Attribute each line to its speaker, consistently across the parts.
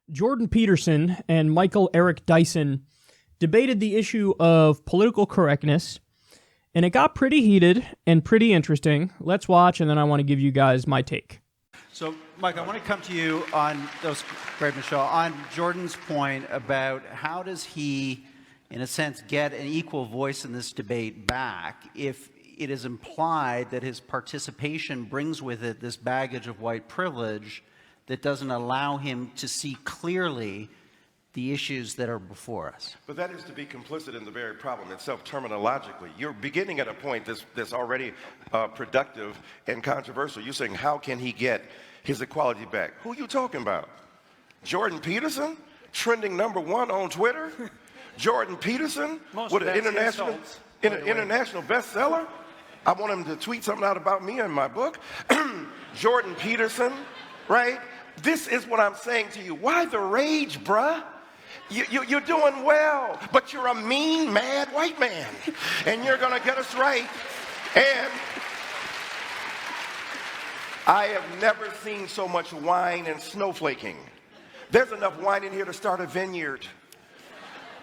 Speaker 1: Jordan Peterson and Michael Eric Dyson debated the issue of political correctness, and it got pretty heated and pretty interesting. Let's watch, and then I want to give you guys my take.
Speaker 2: So, Mike, I want to come to you on those, great, Michelle, on Jordan's point about how does he, in a sense, get an equal voice in this debate back if it is implied that his participation brings with it this baggage of white privilege that doesn't allow him to see clearly the issues that are before us.
Speaker 3: But that is to be complicit in the very problem itself, terminologically. You're beginning at a point that's already productive and controversial. You're saying, how can he get his equality back? Who are you talking about? Jordan Peterson, trending #1 on Twitter? Jordan Peterson, with an international bestseller? I want him to tweet something out about me in my book. Jordan Peterson, right? This is what I'm saying to you. Why the rage, bruh? You're doing well, but you're a mean, mad white man, and you're going to get us right. And I have never seen so much wine and snowflaking. There's enough wine in here to start a vineyard.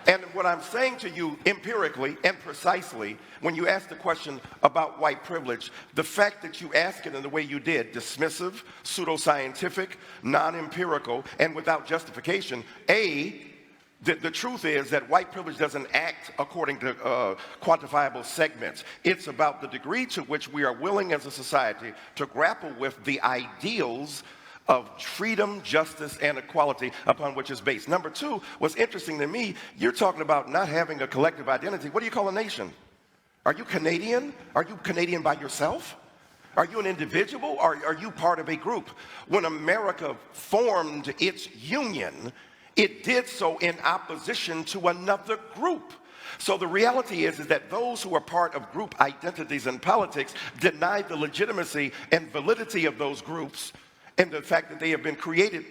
Speaker 3: And what I'm saying to you empirically and precisely, when you ask the question about white privilege, the fact that you ask it in the way you did, dismissive, pseudoscientific, non-empirical, and without justification, the truth is that white privilege doesn't act according to quantifiable segments. It's about the degree to which we are willing as a society to grapple with the ideals of freedom, justice, and equality upon which it's based. Number two, what's interesting to me, you're talking about not having a collective identity. What do you call a nation? Are you Canadian? Are you Canadian by yourself? Are you an individual, or are you part of a group? When America formed its union, it did so in opposition to another group. So the reality is that those who are part of group identities in politics deny the legitimacy and validity of those groups and the fact that they have been created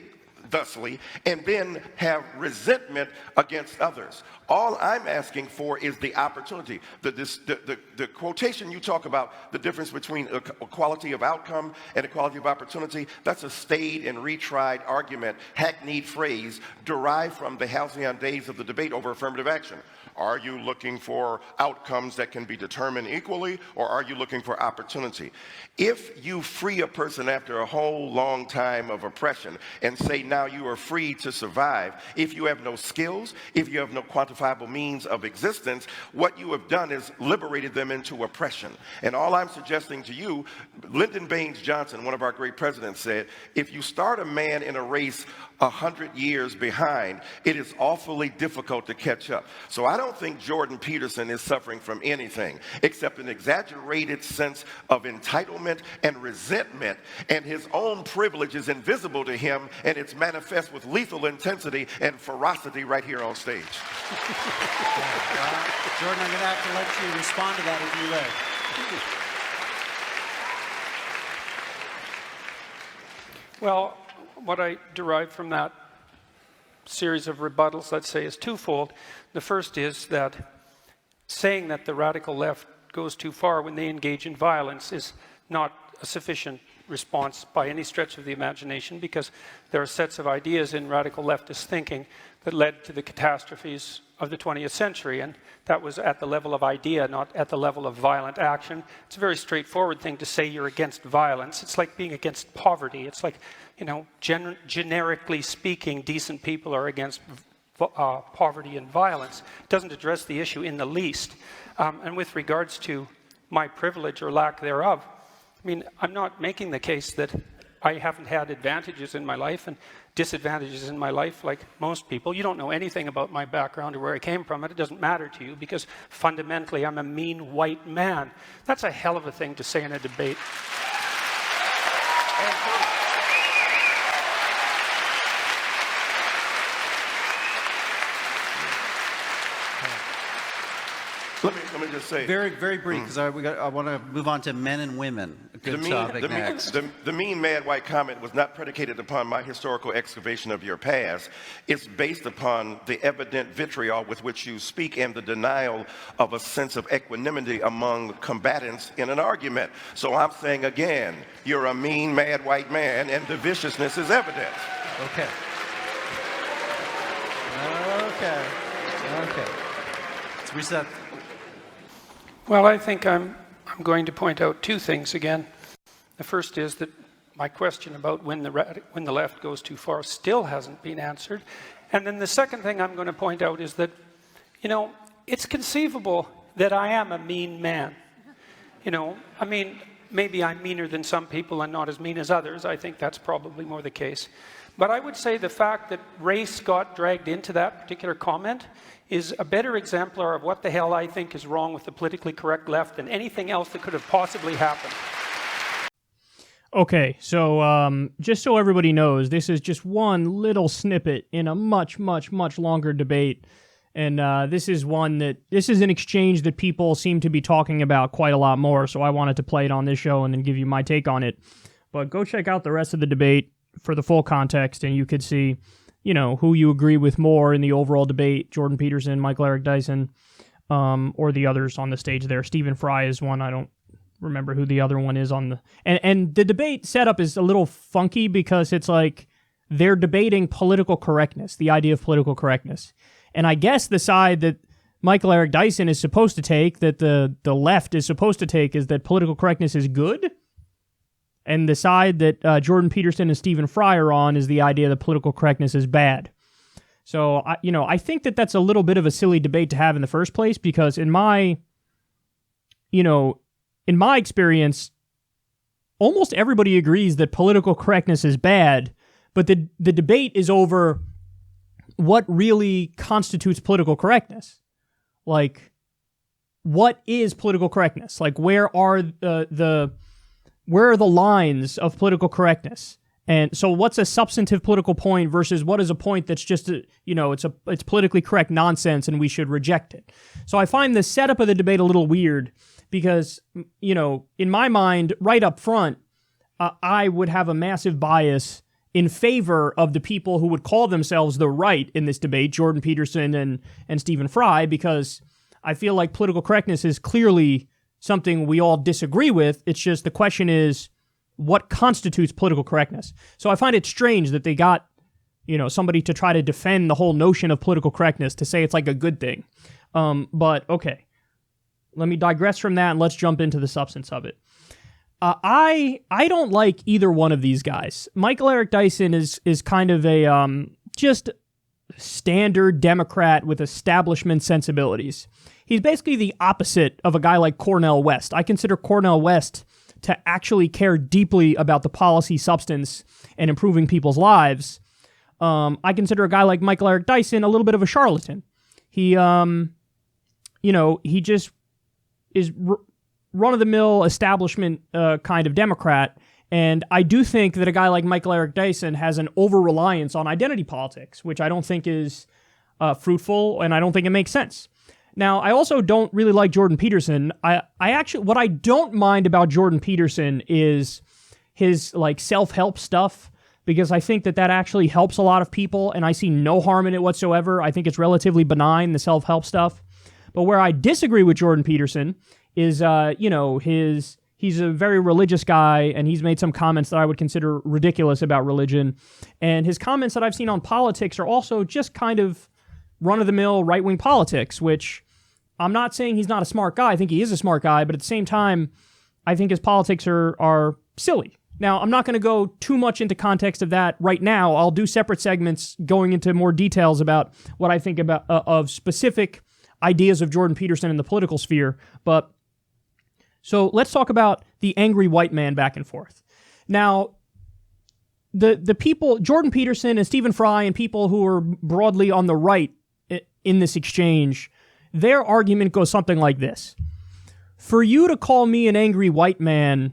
Speaker 3: thusly, and then have resentment against others. All I'm asking for is the opportunity. The quotation you talk about, the difference between equality of outcome and equality of opportunity, that's a staid and retried argument, hackneyed phrase derived from the halcyon days of the debate over affirmative action. Are you looking for outcomes that can be determined equally, or are you looking for opportunity? If you free a person after a whole long time of oppression and say now you are free to survive, if you have no skills, if you have no quantifiable means of existence, what you have done is liberated them into oppression. And all I'm suggesting to you, Lyndon Baines Johnson, one of our great presidents, said, if you start a man in a race 100 years behind, it is awfully difficult to catch up. So I don't think Jordan Peterson is suffering from anything except an exaggerated sense of entitlement and resentment, and his own privilege is invisible to him, and it's manifest with lethal intensity and ferocity right here on stage.
Speaker 2: Jordan, I'm going to have to let you respond to that if you would.
Speaker 4: Well, what I derive from that series of rebuttals, let's say, is twofold. The first is that saying that the radical left goes too far when they engage in violence is not a sufficient response by any stretch of the imagination, because there are sets of ideas in radical leftist thinking that led to the catastrophes of the 20th century, and that was at the level of idea, not at the level of violent action. It's a very straightforward thing to say you're against violence. It's like being against poverty. It's like, you know, generically speaking, decent people are against poverty and violence. It doesn't address the issue in the least. And with regards to my privilege or lack thereof, I mean, I'm not making the case that I haven't had advantages in my life and disadvantages in my life like most people. You don't know anything about my background or where I came from, and it doesn't matter to you because fundamentally I'm a mean white man. That's a hell of a thing to say in a debate.
Speaker 3: Let me just say.
Speaker 2: Very, very brief, because I want to move on to men and women. A good topic next.
Speaker 3: The mean, mad white comment was not predicated upon my historical excavation of your past. It's based upon the evident vitriol with which you speak and the denial of a sense of equanimity among combatants in an argument. So I'm saying again, you're a mean, mad white man, and the viciousness is evident.
Speaker 2: Okay. Okay. Let's reset.
Speaker 4: Well, I think I'm going to point out two things again. The first is that my question about when the left goes too far still hasn't been answered. And then the second thing I'm going to point out is that, you know, it's conceivable that I am a mean man. You know, I mean, maybe I'm meaner than some people and not as mean as others. I think that's probably more the case. But I would say the fact that race got dragged into that particular comment is a better exemplar of what the hell I think is wrong with the politically correct left than anything else that could have possibly happened.
Speaker 1: Okay, so just so everybody knows, this is just one little snippet in a much, much, much longer debate. And this is an exchange that people seem to be talking about quite a lot more, so I wanted to play it on this show and then give you my take on it. But go check out the rest of the debate for the full context, and you could see, you know, who you agree with more in the overall debate, Jordan Peterson, Michael Eric Dyson, or the others on the stage there. Stephen Fry is one. I don't remember who the other one is on the... And the debate setup is a little funky because it's like they're debating political correctness, the idea of political correctness. And I guess the side that Michael Eric Dyson is supposed to take, that the left is supposed to take, is that political correctness is good. And the side that Jordan Peterson and Stephen Fry are on is the idea that political correctness is bad. So, I think that that's a little bit of a silly debate to have in the first place, because in my experience, almost everybody agrees that political correctness is bad, but the debate is over what really constitutes political correctness. Like, what is political correctness? Like, where are the lines of political correctness? And so what's a substantive political point versus what is a point that's just, it's politically correct nonsense and we should reject it. So I find the setup of the debate a little weird because, in my mind, right up front, I would have a massive bias in favor of the people who would call themselves the right in this debate, Jordan Peterson and Stephen Fry, because I feel like political correctness is clearly something we all disagree with. It's just the question is, what constitutes political correctness? So I find it strange that they got, somebody to try to defend the whole notion of political correctness, to say it's like a good thing. But okay, let me digress from that and let's jump into the substance of it. I don't like either one of these guys. Michael Eric Dyson is kind of a just standard Democrat with establishment sensibilities. He's basically the opposite of a guy like Cornel West. I consider Cornel West to actually care deeply about the policy substance and improving people's lives. I consider a guy like Michael Eric Dyson a little bit of a charlatan. He just is run-of-the-mill establishment kind of Democrat, and I do think that a guy like Michael Eric Dyson has an over-reliance on identity politics, which I don't think is fruitful, and I don't think it makes sense. Now, I also don't really like Jordan Peterson. What I don't mind about Jordan Peterson is his self-help stuff, because I think that actually helps a lot of people, and I see no harm in it whatsoever. I think it's relatively benign, the self-help stuff. But where I disagree with Jordan Peterson is, he's a very religious guy, and he's made some comments that I would consider ridiculous about religion. And his comments that I've seen on politics are also just kind of run-of-the-mill right-wing politics, which I'm not saying he's not a smart guy. I think he is a smart guy, but at the same time, I think his politics are silly. Now, I'm not going to go too much into context of that right now. I'll do separate segments going into more details about what I think about of specific ideas of Jordan Peterson in the political sphere. But so let's talk about the angry white man back and forth. Now, the people, Jordan Peterson and Stephen Fry and people who are broadly on the right in this exchange, their argument goes something like this. For you to call me an angry white man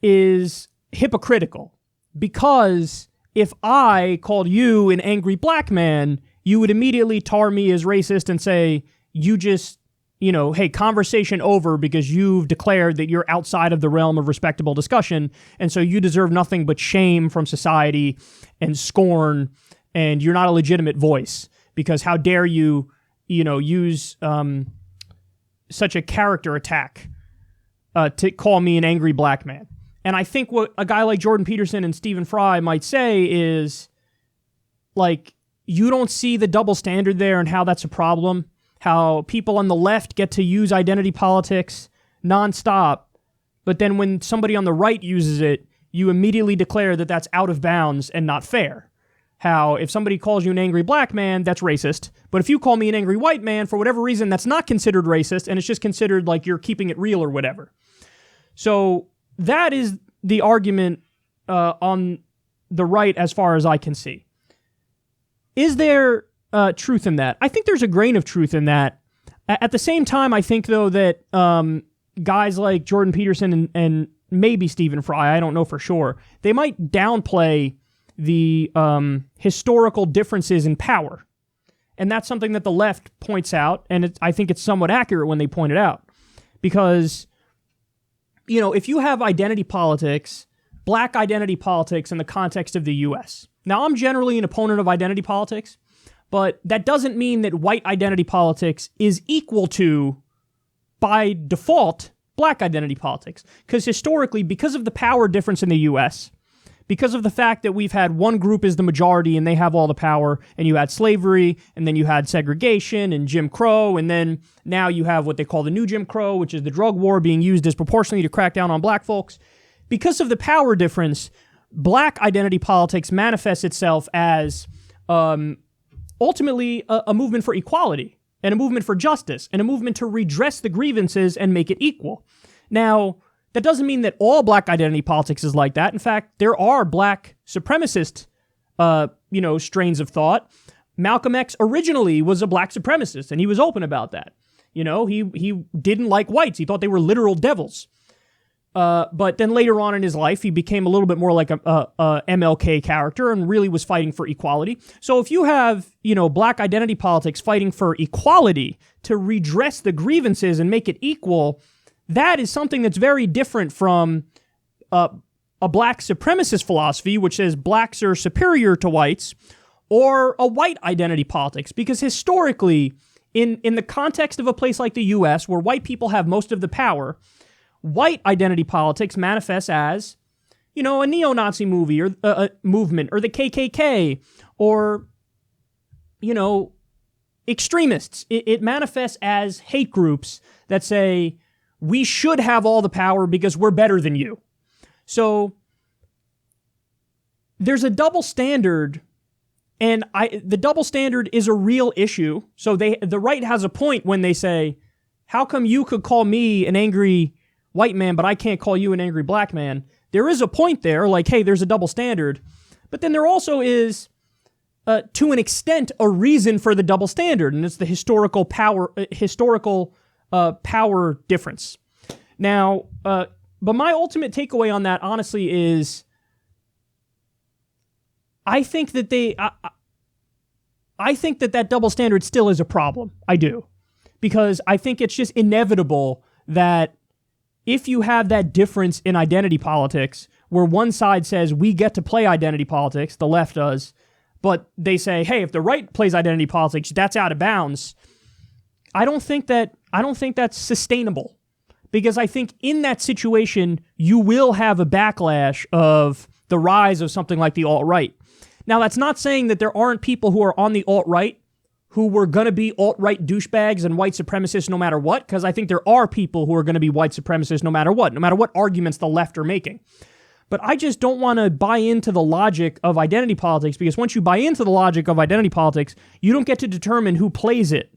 Speaker 1: is hypocritical, because if I called you an angry black man, you would immediately tar me as racist and say, you just, hey, conversation over, because you've declared that you're outside of the realm of respectable discussion, and so you deserve nothing but shame from society and scorn, and you're not a legitimate voice, because how dare you, use such a character attack to call me an angry black man. And I think what a guy like Jordan Peterson and Stephen Fry might say is, you don't see the double standard there and how that's a problem, how people on the left get to use identity politics nonstop, but then when somebody on the right uses it, you immediately declare that that's out of bounds and not fair. How if somebody calls you an angry black man, that's racist, but if you call me an angry white man, for whatever reason, that's not considered racist, and it's just considered like you're keeping it real or whatever. So that is the argument on the right as far as I can see. Is there truth in that? I think there's a grain of truth in that. At the same time, I think, though, that guys like Jordan Peterson and maybe Stephen Fry, I don't know for sure, they might downplay the historical differences in power. And that's something that the left points out, and I think it's somewhat accurate when they point it out. Because, if you have identity politics, black identity politics in the context of the U.S. Now, I'm generally an opponent of identity politics, but that doesn't mean that white identity politics is equal to, by default, black identity politics. Because historically, because of the power difference in the U.S., because of the fact that we've had one group is the majority and they have all the power, and you had slavery, and then you had segregation and Jim Crow, and then now you have what they call the new Jim Crow, which is the drug war being used disproportionately to crack down on black folks. Because of the power difference, black identity politics manifests itself as ultimately a movement for equality, and a movement for justice, and a movement to redress the grievances and make it equal. Now, that doesn't mean that all black identity politics is like that. In fact, there are black supremacist, strains of thought. Malcolm X originally was a black supremacist, and he was open about that. He didn't like whites. He thought they were literal devils. But then later on in his life, he became a little bit more like a MLK character and really was fighting for equality. So if you have, black identity politics fighting for equality to redress the grievances and make it equal, that is something that's very different from a black supremacist philosophy, which says blacks are superior to whites, or a white identity politics. Because historically, in the context of a place like the U.S., where white people have most of the power, white identity politics manifests as, a neo-Nazi movie or a movement, or the KKK, or, extremists. It manifests as hate groups that say, we should have all the power because we're better than you. So there's a double standard, and the double standard is a real issue. So the right has a point when they say, how come you could call me an angry white man, but I can't call you an angry black man? There is a point there, like, hey, there's a double standard. But then there also is, to an extent, a reason for the double standard, and it's the historical power difference. Now, but my ultimate takeaway on that, honestly, is I think that I think that double standard still is a problem. I do. Because I think it's just inevitable that if you have that difference in identity politics, where one side says we get to play identity politics, the left does, but they say, hey, if the right plays identity politics, that's out of bounds. I don't think that's sustainable, because I think in that situation, you will have a backlash of the rise of something like the alt-right. Now, that's not saying that there aren't people who are on the alt-right who were going to be alt-right douchebags and white supremacists no matter what, because I think there are people who are going to be white supremacists no matter what arguments the left are making. But I just don't want to buy into the logic of identity politics, because once you buy into the logic of identity politics, you don't get to determine who plays it.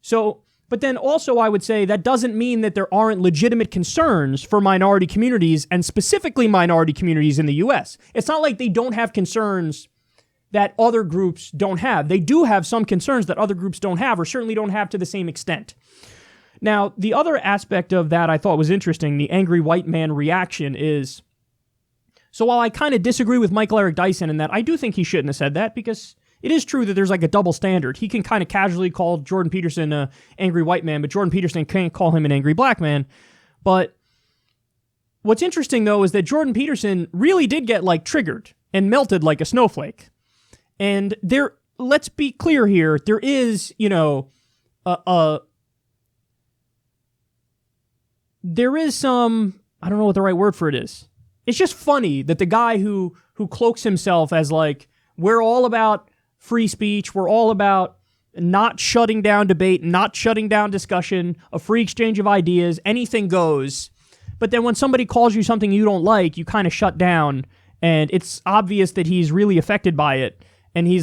Speaker 1: So, but then also I would say that doesn't mean that there aren't legitimate concerns for minority communities, and specifically minority communities in the U.S. It's not like they don't have concerns that other groups don't have. They do have some concerns that other groups don't have, or certainly don't have to the same extent. Now, the other aspect of that I thought was interesting, the angry white man reaction, is, so while I kind of disagree with Michael Eric Dyson in that, I do think he shouldn't have said that, because it is true that there's like a double standard. He can kind of casually call Jordan Peterson an angry white man, but Jordan Peterson can't call him an angry black man. But what's interesting, though, is that Jordan Peterson really did get like triggered and melted like a snowflake. And let's be clear here, there is, there is some, I don't know what the right word for it is. It's just funny that the guy who cloaks himself as like We're all about free speech. We're all about not shutting down debate, not shutting down discussion, a free exchange of ideas, anything goes. But then when somebody calls you something you don't like, you kind of shut down, and it's obvious that he's really affected by it. And he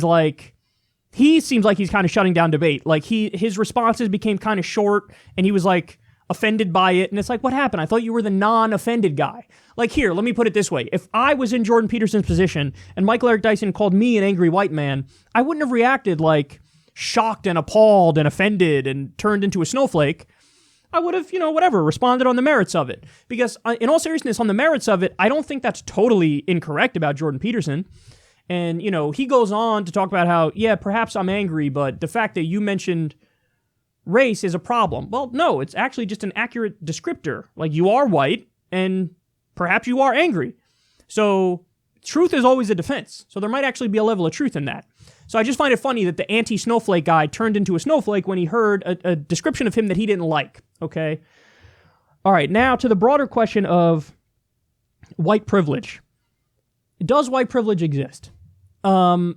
Speaker 1: seems like he's kind of shutting down debate. Like his responses became kind of short, and he was like offended by it. And it's like, what happened? I thought you were the non-offended guy. Like, here, let me put it this way. If I was in Jordan Peterson's position and Michael Eric Dyson called me an angry white man, I wouldn't have reacted like shocked and appalled and offended and turned into a snowflake. I would have, responded on the merits of it. Because in all seriousness, on the merits of it, I don't think that's totally incorrect about Jordan Peterson. And, he goes on to talk about how, yeah, perhaps I'm angry, but the fact that you mentioned race is a problem. Well, no, it's actually just an accurate descriptor. Like, you are white, and perhaps you are angry. So truth is always a defense. So there might actually be a level of truth in that. So I just find it funny that the anti-snowflake guy turned into a snowflake when he heard a description of him that he didn't like, okay? All right, now to the broader question of white privilege. Does white privilege exist? And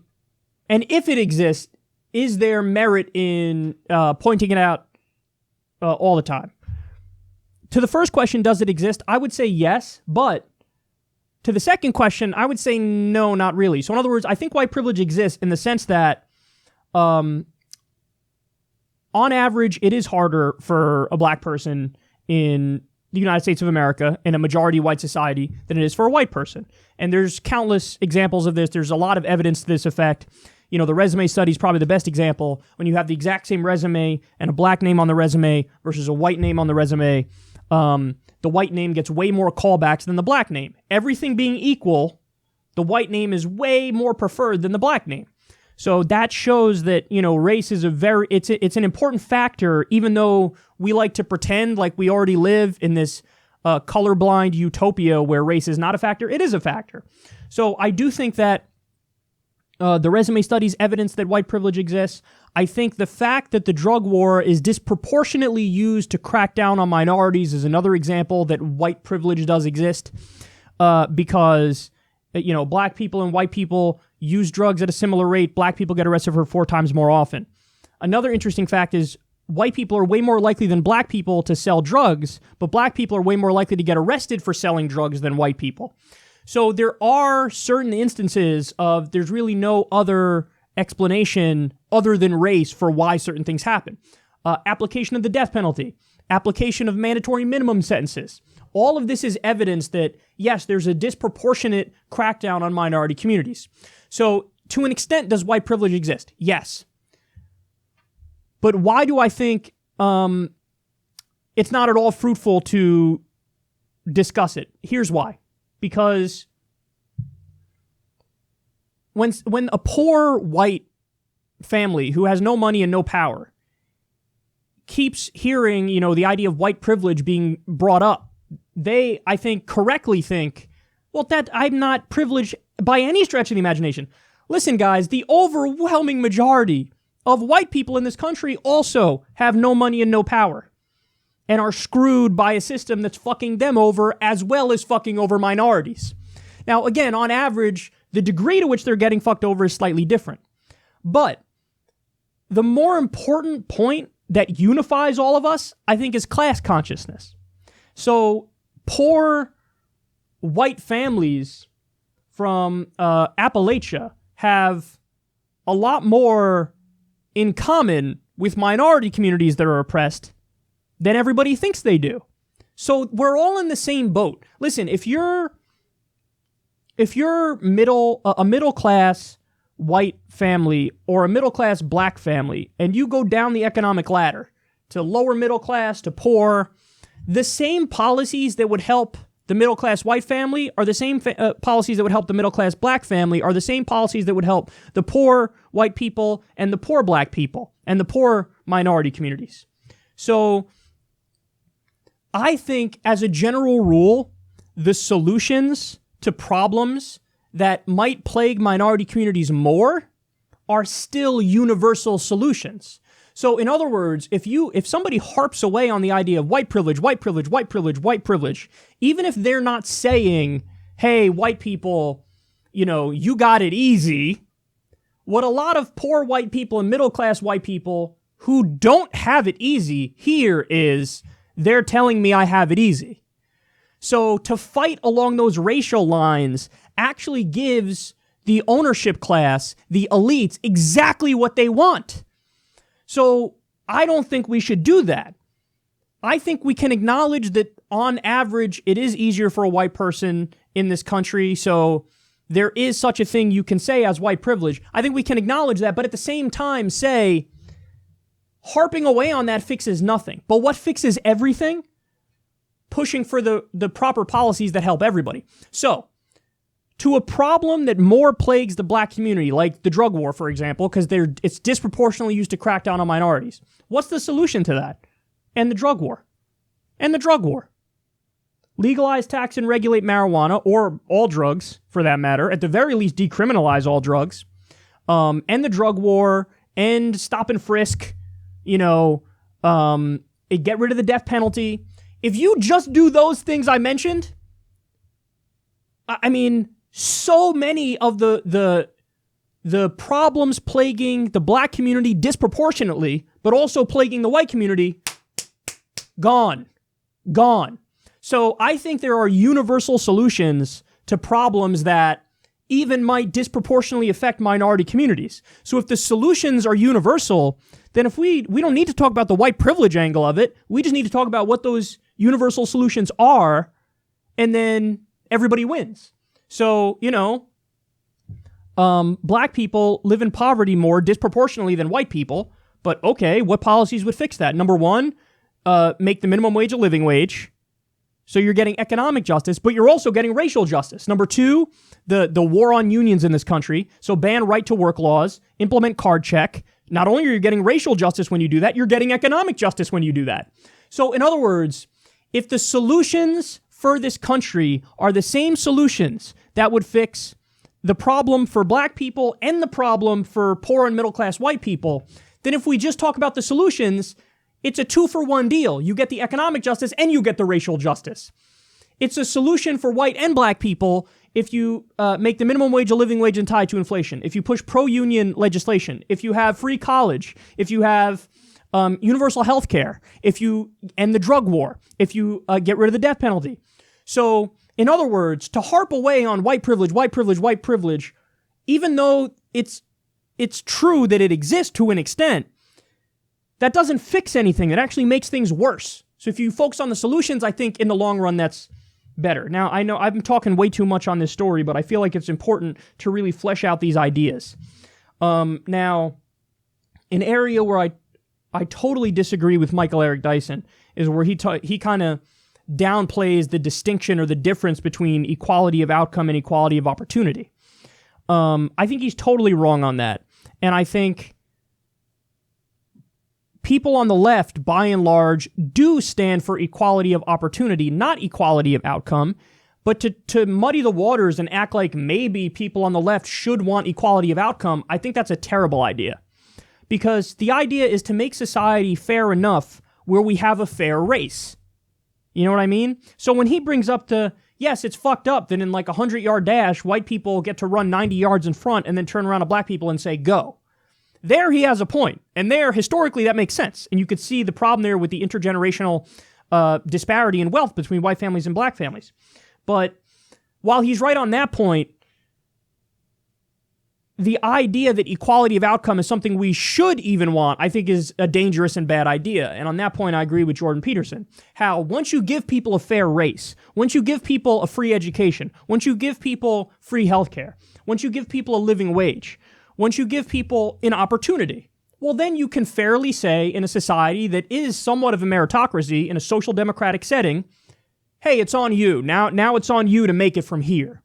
Speaker 1: if it exists, is there merit in pointing it out all the time? To the first question, does it exist? I would say yes, but to the second question, I would say no, not really. So in other words, I think white privilege exists in the sense that on average, it is harder for a black person in the United States of America, in a majority white society, than it is for a white person. And there's countless examples of this. There's a lot of evidence to this effect. The resume study is probably the best example. When you have the exact same resume and a black name on the resume versus a white name on the resume, the white name gets way more callbacks than the black name. Everything being equal, the white name is way more preferred than the black name. So that shows that, race is it's an important factor, even though we like to pretend like we already live in this colorblind utopia where race is not a factor. It is a factor. So I do think that the resume studies evidence that white privilege exists. I think the fact that the drug war is disproportionately used to crack down on minorities is another example that white privilege does exist, because black people and white people use drugs at a similar rate. Black people get arrested for 4 times more often. Another interesting fact is white people are way more likely than black people to sell drugs, but black people are way more likely to get arrested for selling drugs than white people. So there are certain instances of there's really no other explanation other than race for why certain things happen. Application of the death penalty, application of mandatory minimum sentences. All of this is evidence that, yes, there's a disproportionate crackdown on minority communities. So to an extent, does white privilege exist? Yes. But why do I think it's not at all fruitful to discuss it? Here's why. Because when a poor white family who has no money and no power keeps hearing, the idea of white privilege being brought up, they, I think, correctly think, well, that I'm not privileged by any stretch of the imagination. Listen, guys, the overwhelming majority of white people in this country also have no money and no power and are screwed by a system that's fucking them over as well as fucking over minorities. Now, again, on average, the degree to which they're getting fucked over is slightly different. But the more important point that unifies all of us, I think, is class consciousness. So poor white families from Appalachia have a lot more in common with minority communities that are oppressed than everybody thinks they do. So we're all in the same boat. Listen, if you're a middle class white family or a middle class black family, and you go down the economic ladder to lower middle class to poor, the same policies that would help the middle class white family are the same policies that would help the middle class black family are the same policies that would help the poor white people and the poor black people and the poor minority communities. So I think, as a general rule, the solutions to problems that might plague minority communities more are still universal solutions. So in other words, if somebody harps away on the idea of white privilege, even if they're not saying, hey, white people, you got it easy, what a lot of poor white people and middle-class white people who don't have it easy hear is they're telling me I have it easy. So to fight along those racial lines actually gives the ownership class, the elites, exactly what they want. So I don't think we should do that. I think we can acknowledge that on average, it is easier for a white person in this country. So there is such a thing you can say as white privilege. I think we can acknowledge that, but at the same time say, harping away on that fixes nothing. But what fixes everything? Pushing for the proper policies that help everybody. So, to a problem that more plagues the black community, like the drug war, for example, because it's disproportionately used to crack down on minorities. What's the solution to that? And the drug war. And the drug war. Legalize, tax, and regulate marijuana, or all drugs, for that matter. At the very least, decriminalize all drugs. End the drug war, and stop and frisk, get rid of the death penalty. If you just do those things I mentioned, I mean, so many of the problems plaguing the black community disproportionately, but also plaguing the white community, gone. So I think there are universal solutions to problems that even might disproportionately affect minority communities. So if the solutions are universal, then if we don't need to talk about the white privilege angle of it, we just need to talk about what those universal solutions are, and then everybody wins. So, black people live in poverty more disproportionately than white people, but okay, what policies would fix that? Number one, make the minimum wage a living wage. So you're getting economic justice, but you're also getting racial justice. Number two, the war on unions in this country. So ban right-to-work laws, implement card check. Not only are you getting racial justice when you do that, you're getting economic justice when you do that. So in other words, if the solutions for this country are the same solutions that would fix the problem for black people and the problem for poor and middle-class white people, then if we just talk about the solutions, it's a 2-for-1 deal. You get the economic justice and you get the racial justice. It's a solution for white and black people if you make the minimum wage a living wage and tied to inflation, if you push pro-union legislation, if you have free college, if you have universal health care, if you end the drug war, if you get rid of the death penalty. So, in other words, to harp away on white privilege, even though it's true that it exists to an extent, that doesn't fix anything. It actually makes things worse. So if you focus on the solutions, I think in the long run, that's better. Now, I know I've been talking way too much on this story, but I feel like it's important to really flesh out these ideas. Now, an area where I totally disagree with Michael Eric Dyson is where he kind of downplays the distinction or the difference between equality of outcome and equality of opportunity. I think he's totally wrong on that. And I think people on the left, by and large, do stand for equality of opportunity, not equality of outcome. But to muddy the waters and act like maybe people on the left should want equality of outcome, I think that's a terrible idea. Because the idea is to make society fair enough where we have a fair race. You know what I mean? So when he brings up yes, it's fucked up that in like a 100-yard dash, white people get to run 90 yards in front and then turn around to black people and say, go. There he has a point. And there, historically, that makes sense. And you could see the problem there with the intergenerational disparity in wealth between white families and black families. But while he's right on that point, the idea that equality of outcome is something we should even want, I think is a dangerous and bad idea. And on that point, I agree with Jordan Peterson. How once you give people a fair race, once you give people a free education, once you give people free healthcare, once you give people a living wage, once you give people an opportunity, well, then you can fairly say in a society that is somewhat of a meritocracy in a social democratic setting, hey, it's on you. Now it's on you to make it from here.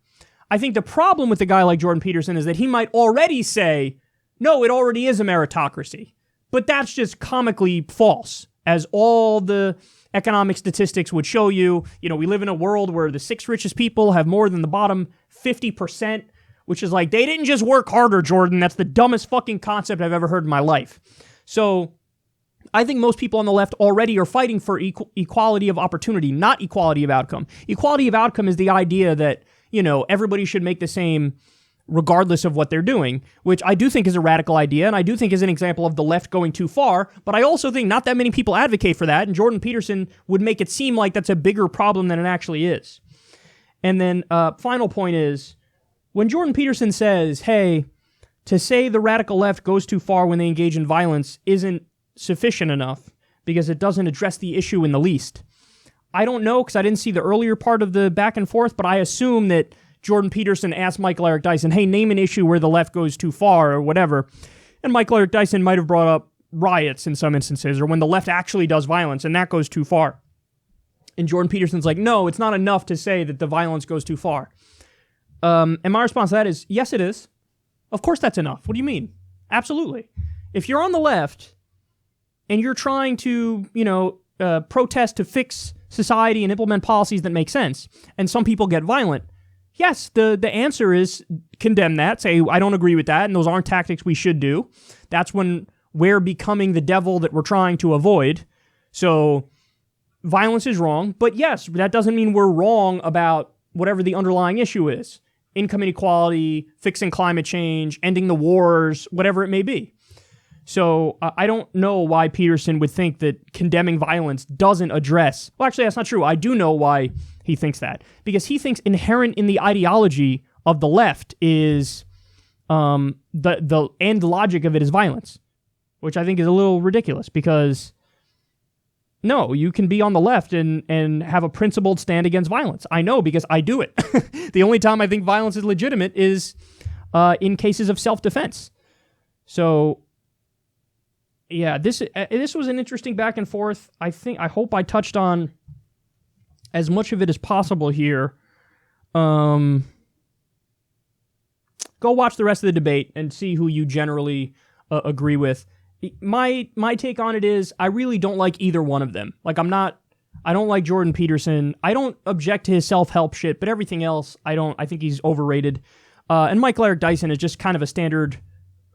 Speaker 1: I think the problem with a guy like Jordan Peterson is that he might already say, no, it already is a meritocracy. But that's just comically false, as all the economic statistics would show you. We live in a world where the 6 richest people have more than the bottom 50%, which is like, they didn't just work harder, Jordan. That's the dumbest fucking concept I've ever heard in my life. So I think most people on the left already are fighting for equality of opportunity, not equality of outcome. Equality of outcome is the idea that, everybody should make the same regardless of what they're doing, which I do think is a radical idea, and I do think is an example of the left going too far, but I also think not that many people advocate for that, and Jordan Peterson would make it seem like that's a bigger problem than it actually is. And then final point is, when Jordan Peterson says, hey, to say the radical left goes too far when they engage in violence isn't sufficient enough because it doesn't address the issue in the least. I don't know because I didn't see the earlier part of the back and forth, but I assume that Jordan Peterson asked Michael Eric Dyson, hey, name an issue where the left goes too far or whatever. And Michael Eric Dyson might have brought up riots in some instances or when the left actually does violence and that goes too far. And Jordan Peterson's like, no, it's not enough to say that the violence goes too far. And my response to that is, yes, it is. Of course that's enough. What do you mean? Absolutely. If you're on the left and you're trying to, protest to fix society and implement policies that make sense, and some people get violent, yes, the answer is condemn that, say, I don't agree with that, and those aren't tactics we should do. That's when we're becoming the devil that we're trying to avoid. So violence is wrong, but yes, that doesn't mean we're wrong about whatever the underlying issue is. Income inequality, fixing climate change, ending the wars, whatever it may be. So I don't know why Peterson would think that condemning violence doesn't address... Well, actually, that's not true. I do know why he thinks that. Because he thinks inherent in the ideology of the left is the end logic of it is violence, which I think is a little ridiculous because... No, you can be on the left and have a principled stand against violence. I know because I do it. The only time I think violence is legitimate is in cases of self-defense. So, yeah, this was an interesting back and forth. I hope I touched on as much of it as possible here. Go watch the rest of the debate and see who you generally agree with. My take on it is I really don't like either one of them. Like I don't like Jordan Peterson. I don't object to his self-help shit, but everything else I think he's overrated. And Michael Eric Dyson is just kind of a standard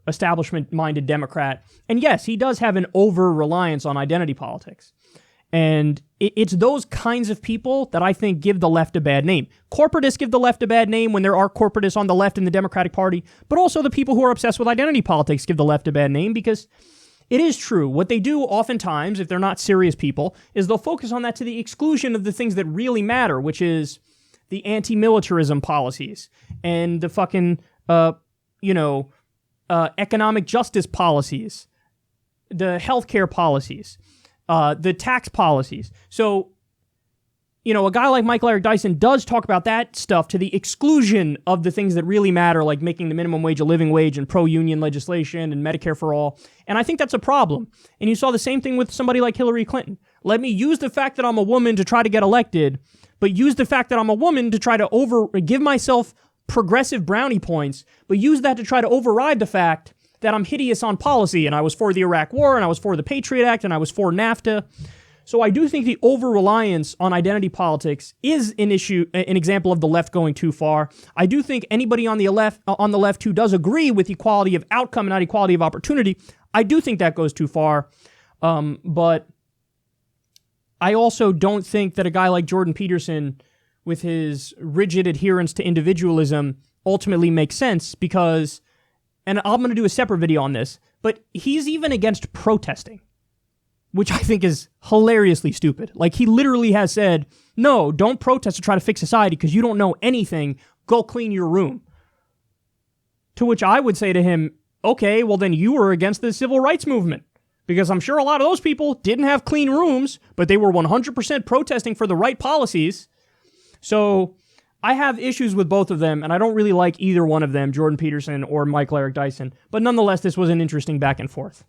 Speaker 1: establishment-minded Democrat. And yes, he does have an over-reliance on identity politics. And it's those kinds of people that I think give the left a bad name. Corporatists give the left a bad name when there are corporatists on the left in the Democratic Party, but also the people who are obsessed with identity politics give the left a bad name because it is true. What they do oftentimes, if they're not serious people, is they'll focus on that to the exclusion of the things that really matter, which is the anti-militarism policies and the fucking, economic justice policies, the healthcare policies, the tax policies. So, a guy like Michael Eric Dyson does talk about that stuff to the exclusion of the things that really matter, like making the minimum wage a living wage and pro-union legislation and Medicare for all. And I think that's a problem. And you saw the same thing with somebody like Hillary Clinton. Let me use the fact that I'm a woman to try to get elected, but use the fact that I'm a woman to try to give myself progressive brownie points, but use that to try to override the fact that I'm hideous on policy, and I was for the Iraq War, and I was for the Patriot Act, and I was for NAFTA. So I do think the over-reliance on identity politics is an example of the left going too far. I do think anybody on the left who does agree with equality of outcome and not equality of opportunity, I do think that goes too far. But I also don't think that a guy like Jordan Peterson, with his rigid adherence to individualism, ultimately makes sense because, and I'm going to do a separate video on this, but he's even against protesting, which I think is hilariously stupid. Like, he literally has said, no, don't protest to try to fix society because you don't know anything. Go clean your room. To which I would say to him, okay, well then you were against the civil rights movement because I'm sure a lot of those people didn't have clean rooms, but they were 100% protesting for the right policies. So I have issues with both of them, and I don't really like either one of them, Jordan Peterson or Michael Eric Dyson. But nonetheless, this was an interesting back and forth.